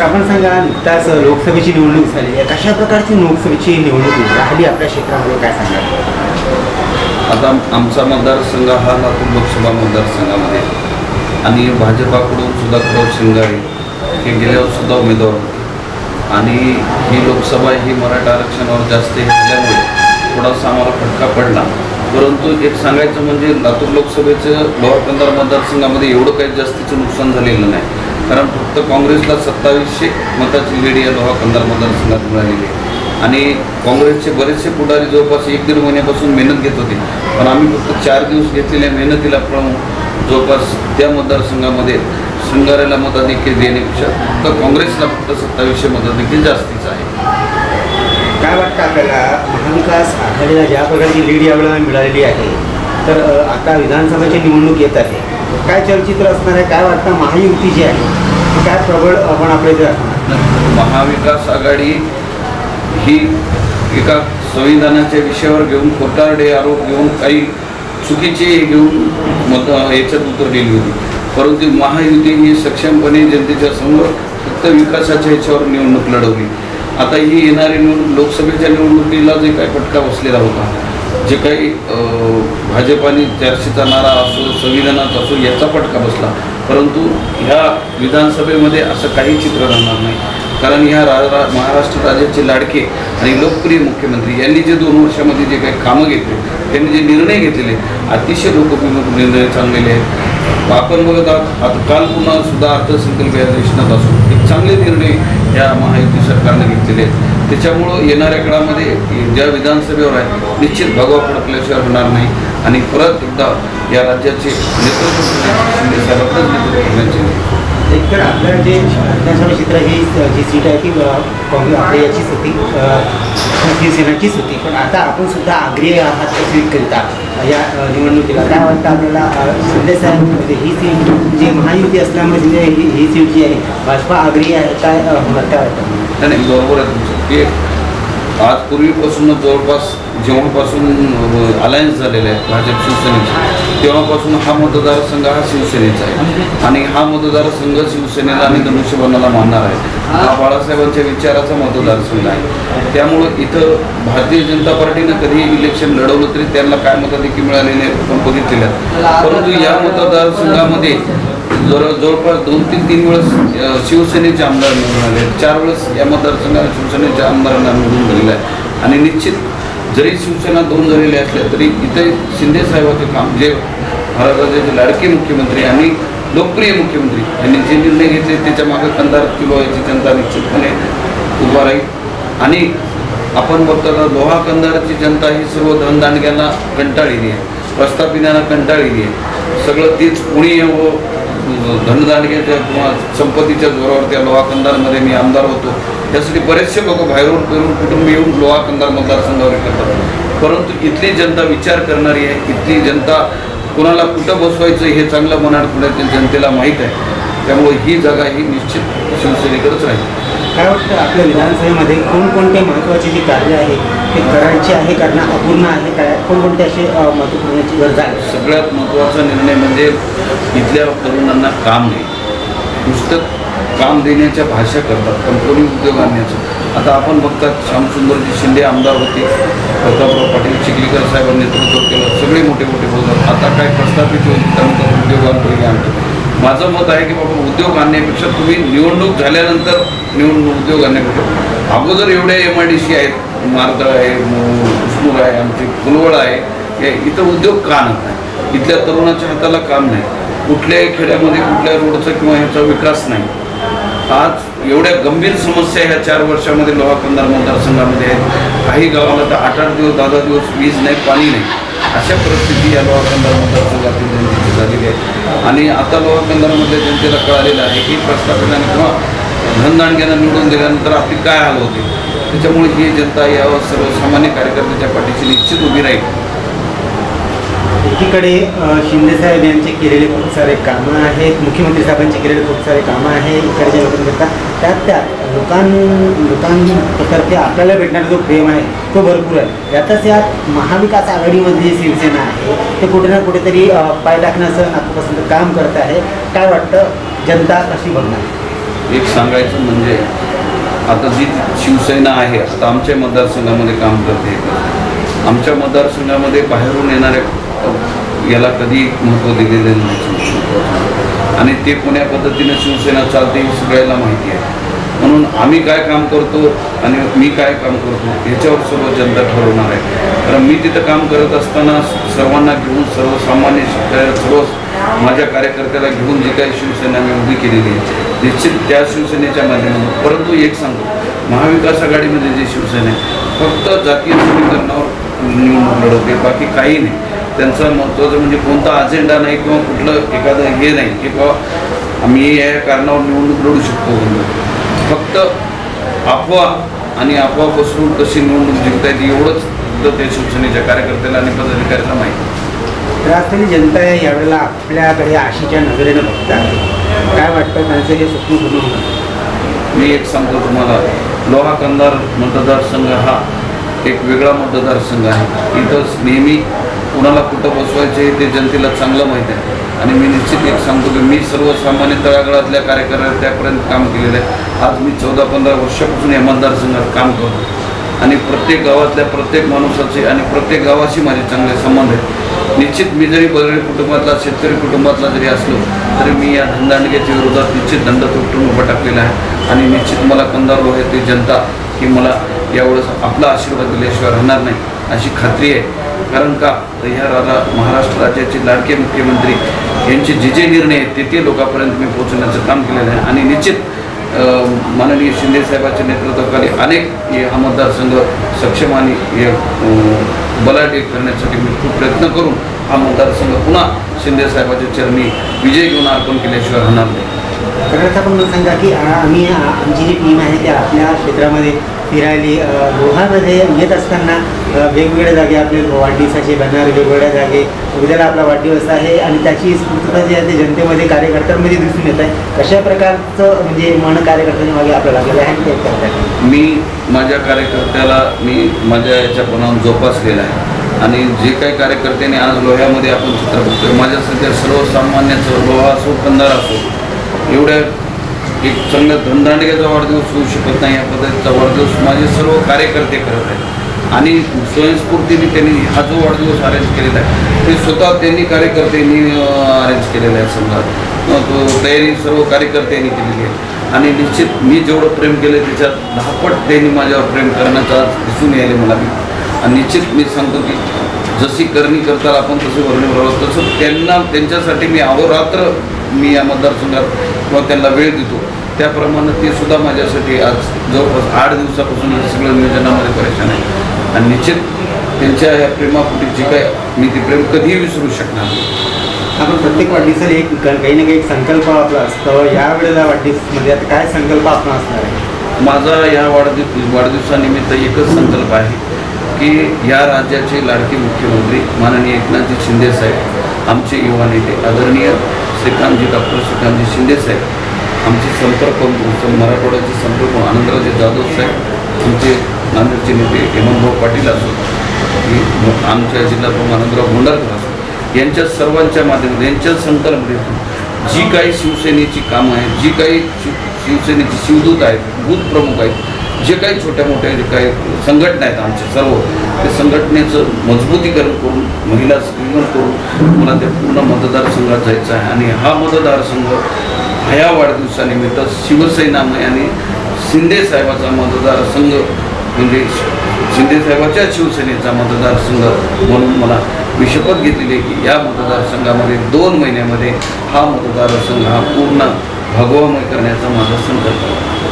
आपण सांगा, नुकताच लोकसभेची निवडणूक झाली आहे, कशा प्रकारची लोकसभेची निवडणूक राहिली आपल्या क्षेत्रामध्ये, काय सांगाल? आता आमचा मतदारसंघ हा लातूर लोकसभा मतदारसंघामध्ये आणि भाजपाकडून सुधाकरराव शिंगारे हे गेल्यावर सुद्धा उमेदवार होते आणि ही लोकसभा ही मराठा आरक्षणावर जास्त झाल्यामुळे थोडासा आम्हाला फटका पडला. परंतु एक सांगायचं म्हणजे लातूर लोकसभेचं लोहा कंधार मतदारसंघामध्ये एवढं काही जास्तीचं नुकसान झालेलं नाही, कारण फक्त काँग्रेसला 2700 मताची लीड या लोहा कंधार मतदारसंघात मिळालेली आहे आणि काँग्रेसचे बरेचसे पुढारी जवळपास 1-1.5 महिन्यापासून मेहनत घेत होते, पण आम्ही फक्त 4 दिवस घेतलेल्या मेहनतीला फळ जवळपास त्या मतदारसंघामध्ये शिंगारेला मताधिक्य देण्यापेक्षा फक्त काँग्रेसला फक्त 2700 मताधिक्य जास्तीचं आहे. काय वाटतं आपल्याला, महाविकास आघाडीला ज्या प्रकारची लीड यावेळेला मिळालेली आहे, तर आता विधानसभेची निवडणूक येत आहे, काय चलचित्र असणार आहे? काय वाटतं, महायुती जी आहे ती काय प्रबळ आपण आपल्या इथे असणार? महाविकास आघाडी ही एका संविधानाच्या विषयावर घेऊन खोटारडे आरोप घेऊन काही चुकीचे घेऊन याच्यात उतरलेली होती, परंतु महायुती ही सक्षमपणे जनतेच्या समोर फक्त विकासाच्या ह्याच्यावर निवडणूक लढवली. आता ही येणारी निवडणूक लोकसभेच्या निवडणुकीला जे काही फटका बसलेला होता, जे काही भाजपाने 400चा नारा असो, संविधानात असो, याचा फटका बसला, परंतु ह्या विधानसभेमध्ये असं काही चित्र राहणार नाही, कारण ह्या महाराष्ट्र राज्याचे लाडके आणि लोकप्रिय मुख्यमंत्री यांनी जे 2 वर्षामध्ये जे काही कामं घेतले, त्यांनी जे निर्णय घेतलेले अतिशय लोकप्रिय निर्णय चांगलेले आहेत. आपण बघत आहोत, आता काल पुन्हा सुद्धा अर्थसंकल्प या अधिवेशनात असून एक चांगले निर्णय या महायुती सरकारने घेतलेले आहेत. त्याच्यामुळं येणाऱ्या काळामध्ये ज्या विधानसभेवर आहे निश्चित भगवा फडकल्याशिवाय होणार नाही आणि परत एकदा या राज्याचे नेतृत्व शिंदे साहेबांनाच नेतृत्व करण्याचे. एकतर आपल्या जे विधानसभा क्षेत्र ही जी सीट आहे ती काँग्रेस आपल्या याचीच होती, शिवसेनेचीच होती, पण आता आपण सुद्धा आग्रही आहात करीता या निवडणुकीला. काय वाटतं आपल्याला, शिंदे साहेब ही सीट जी महायुती असल्यामुळे ही सीट जी आहे भाजपा आग्रही आहे, काय होणार, काय वाटतं? नाही, बरोबर आहे तुमचं की आज पूर्वीपासूनच जवळपास जेव्हापासून अलायन्स झालेलं आहे भाजप शिवसेनेचं, तेव्हापासून हा मतदारसंघ हा शिवसेनेचा आहे आणि हा मतदारसंघ शिवसेनेला आणि धनुष्यबाणाला मानणार आहे. हा बाळासाहेबांच्या विचाराचा मतदारसंघ आहे, त्यामुळं इथं भारतीय जनता पार्टीनं कधीही इलेक्शन लढवलं तरी त्यांना काय मताधिक्य मिळालेले आपण बघितलेले आहेत, परंतु या मतदारसंघामध्ये जवळपास 2-3 वेळेस शिवसेनेचे आमदार निवडून आले, 4 वेळेस या मतदारसंघात शिवसेनेच्या आमदारांना निवडून दिलेलं आहे आणि निश्चित जरी शिवसेना 2 झालेले असल्या तरी इथे शिंदे साहेबांचं काम, जे महाराष्ट्राचे लाडके मुख्यमंत्री आणि लोकप्रिय मुख्यमंत्री यांनी जे निर्णय घेतले त्याच्या मागे कंधार किलो याची जनता निश्चितपणे उभा राहील. आणि आपण बघतो लोहा कंधारची जनता ही सर्व धनदांडग्यांना कंटाळलेली आहे, प्रस्थापितांना कंटाळलेली आहे, सगळं तीच कोणी व धनदांडग्याच्या किंवा संपत्तीच्या जोरावर त्या लोहा कंधारमध्ये मी आमदार होतो, त्यासाठी बरेचसे लोक बाहेरून फिरून कुटुंब येऊन लोहा कंधार मतदारसंघावर करतात, परंतु इथली जनता विचार करणारी आहे. इथली जनता कोणाला कुठं बसवायचं हे चांगलं मनात पुण्यातील जनतेला माहीत आहे, त्यामुळे ही जागा ही निश्चित शिवसेनेकडेच राहील. काय वाटतं, आपल्या विधानसभेमध्ये कोणकोणते महत्त्वाचे जे कार्य आहे ते करायचे आहे, करणं अपूर्ण आहे, काय कोणकोणते असे महत्त्वपूर्णची गरज आहे? सगळ्यात महत्त्वाचा निर्णय म्हणजे इथल्या तरुणांना काम नाही, नुसतं काम देण्याच्या भाषा करतात, कंपनी उद्योग आणण्याचं. आता आपण बघतात श्यामसुंदरजी शिंदे आमदार होते, प्रतापराव पाटील चिखलीकर साहेबांनी नेतृत्व केलं, सगळे मोठे मोठे बोलतात. आता काय प्रस्थापित होईल त्यानंतर उद्योगांपैकी आणतो. माझं मत आहे की बाबा उद्योग आणण्यापेक्षा तुम्ही निवडणूक झाल्यानंतर उद्योग आणण्यापेक्षा अगोदर एवढ्या MIDC आहेत, मार्दळ आहे, उस्मूर आहे, आमची फुलवड आहे, इथं उद्योग का आणत नाही? इथल्या तरुणाच्या हाताला काम नाही, कुठल्याही खेड्यामध्ये कुठल्या रोडचा किंवा ह्याचा विकास नाही. आज एवढ्या गंभीर समस्या ह्या 4 वर्षामध्ये लोहा कंधार मतदारसंघामध्ये आहेत. काही गावाला तर 8-8 दिवस 10-10 दिवस वीज नाही, पाणी नाही, अशा परिस्थिती या लोहा कंधार मतदारसंघातील जनतेची झालेली आहे. आणि आता लोहा कंधारमधल्या जनतेला कळालेलं आहे की प्रस्थापितांना किंवा धनदांडग्यांना निवडून दिल्यानंतर आपली काय हाल होते, त्याच्यामुळे ही जनता यावर सर्वसामान्य कार्यकर्त्याच्या पाठीशी निश्चित उभी राहील. एकीकडे शिंदेसाहेब यांचे केलेले खूप सारे कामं आहेत, मुख्यमंत्री साहेबांचे केलेले खूप सारे कामं आहे इकडच्या लोकांकरता, त्यात लोकांतर्फे आपल्याला भेटणारा जो प्रेम आहे तो भरपूर आहे. यातच यात महाविकास आघाडीमध्ये जी शिवसेना आहे ते कुठे ना कुठेतरी पाय टाकण्याचं आतापासून काम करत आहे. काय वाटतं, जनता कशी बघणार? एक सांगायचं म्हणजे आता जी शिवसेना आहे आता आमच्या मतदारसंघामध्ये काम करते, आमच्या मतदारसंघामध्ये बाहेरून येणाऱ्या याला कधी महत्त्व दिलेलं नाही आणि ते कोण्या पद्धतीने शिवसेना चालते हे सगळ्याला माहिती आहे. म्हणून आम्ही काय काम करतो आणि मी काय काम करतो याच्यावर सर्व जनता ठरवणार आहे. कारण मी तिथं काम करत असताना सर्वांना घेऊन सर्वसामान्य शेतकऱ्याला सर्व माझ्या कार्यकर्त्याला घेऊन जी काही शिवसेना मी उभी केलेली आहे निश्चित त्या शिवसेनेच्या माध्यमातून. परंतु एक सांगतो, महाविकास आघाडीमध्ये जी शिवसेना आहे फक्त जातीय समीकरणावर निवडणूक लढवते, बाकी काही नाही. त्यांचा महत्त्वाचं म्हणजे कोणता अजेंडा नाही किंवा कुठलं एखादं हे नाही की बाबा आम्ही या कारणावर निवडणूक लढू शकतो. फक्त अफवा आणि अफवा पसरून कशी निवडणूक जिंकता येते एवढंच त्या शिवसेनेच्या कार्यकर्त्याला आणि पदाधिकाऱ्यांना माहिती. राजस्थानी जनता यावेळेला आपल्याकडे आशेच्या नजरेनं बघतात, काय वाटतं त्यांचं हे स्वप्न पूर्ण होणार? मी एक सांगतो तुम्हाला, लोहा कंधार मतदारसंघ हा एक वेगळा मतदारसंघ आहे. इथंच नेहमी कुणाला कुठं बसवायचे ते जनतेला चांगलं माहीत आहे आणि मी निश्चित एक सांगतो की मी सर्वसामान्य तळागाळातल्या कार्यकर्त्यापर्यंत काम केलेलं आहे. आज मी 14-15 वर्षापासून या मतदारसंघात काम करतो आणि प्रत्येक गावातल्या प्रत्येक माणसाचे आणि प्रत्येक गावाशी माझे चांगले संबंध आहेत. निश्चित मी जरी बगळे कुटुंबातला शेतकरी कुटुंबातला जरी असलो तरी मी या धनदांडग्याच्या विरोधात निश्चित दंड थोपटून उभा टाकलेला आहे आणि निश्चित मला कंधार लोह्यातली जनता ही मला यावेळेस आपला आशीर्वाद दिल्याशिवाय राहणार नाही अशी खात्री आहे. कारण का तर ह्या महाराष्ट्र राज्याचे लाडके मुख्यमंत्री यांचे जे निर्णय आहेत ते लोकांपर्यंत मी पोहोचवण्याचं काम केलेलं आहे आणि निश्चित माननीय शिंदेसाहेबांच्या नेतृत्वाखाली अनेक हा मतदारसंघ सक्षम आणि बलाढ्य करण्यासाठी मी खूप प्रयत्न करून हा मतदारसंघ पुन्हा शिंदेसाहेबांच्या चरणी विजय घेऊन अर्पण केल्याशिवाय राहणार नाही. खरंच आपण मला सांगा की आम्ही आमची जी टीम आहे त्या आपल्या क्षेत्रामध्ये फिरायली लोहामध्ये येत असताना वेगवेगळ्या जागे आपले वाढदिवसाचे बॅनर वेगवेगळ्या जागे उद्याला आपला वाढदिवस आहे आणि त्याची स्फूर्तता जी आहे ते जनतेमध्ये कार्यकर्त्यांमध्ये दिसून येत आहे. कशा प्रकारचं म्हणजे मन कार्यकर्त्यांनी मागे आपल्याला लागलेलं आहे ते करतात. मी माझ्या कार्यकर्त्याला मी माझ्या याच्यापणावर जोपासलेला आहे आणि जे काही कार्यकर्त्यांनी आज लोह्यामध्ये आपण चित्र बघतोय माझ्यासाठी सर्वसामान्याचं लोहा असो कंधार असो एवढ्या एक चांगल्या धनदांडग्याचा वाढदिवस होऊ शकत नाही या पद्धतीचा वाढदिवस माझे सर्व कार्यकर्ते करत आहेत आणि स्वयंस्फूर्तीने त्यांनी हा जो वाढदिवस अरेंज केलेला आहे ते स्वतः त्यांनी कार्यकर्त्यांनी अरेंज केलेला आहे. समजा तो तयारी सर्व कार्यकर्त्यांनी केलेली आहे आणि निश्चित मी जेवढं प्रेम केलं त्याच्यात 10 पट त्यांनी माझ्यावर प्रेम करण्याचा दिसून यायला मला आणि निश्चित मी सांगतो की जशी करणी करताना आपण तसे वर्णी बरोबर तसं त्यांच्यासाठी मी अहोरात्र मी या मतदारसंघात किंवा त्यांना वेळ देतो त्याप्रमाणे ते सुद्धा माझ्यासाठी आज जवळपास 8 दिवसापासून हे सगळं नियोजनामध्ये परेशान आहे आणि निश्चित त्यांच्या या प्रेमापोटी जे काय मी ते प्रेम कधीही विसरू शकणार नाही. आपण प्रत्येक वाढदिवसाला एक काही ना काही एक संकल्प आपला असतं. यावेळेला वाढदिवसमध्ये आता काय संकल्प आपण असणार आहे? माझा या वाढदिवसानिमित्त एकच संकल्प आहे की या राज्याचे लाडके मुख्यमंत्री माननीय एकनाथजी शिंदेसाहेब, आमचे युवा नेते आदरणीय डॉक्टर श्रीकांतजी शिंदेसाहेब, आमचे मराठवाड्याचे संपर्क आनंदराजे जाधव साहेब, आमचे नांदेडचे नेते हेमंतभाऊ पाटील असो की आमच्या जिल्हाप्रमुख आनंदराव गोंडारकर असो यांच्या सर्वांच्या माध्यमातून यांच्या संकल्पनेतून जी काही शिवसेनेची कामं आहेत, जी काही शिवसेनेची शिवदूत आहेत, बूथ प्रमुख आहेत, जे काही छोट्या मोठ्या जे काही संघटना आहेत आमचे सर्व ते संघटनेचं मजबूतीकरण करून महिला स्क्रीनिंग करून मला त्या पूर्ण मतदारसंघात जायचं आहे आणि हा मतदारसंघ ह्या वाढदिवसानिमित्त शिवसेनामय आणि शिंदेसाहेबाचा मतदारसंघ म्हणजे शिंदेसाहेबाच्या शिवसेनेचा मतदारसंघ म्हणून मला मी शपथ घेतलेली आहे की या मतदारसंघामध्ये 2 महिन्यामध्ये हा मतदारसंघ हा पूर्ण भगवामय करण्याचा माझा संकल्प आहे.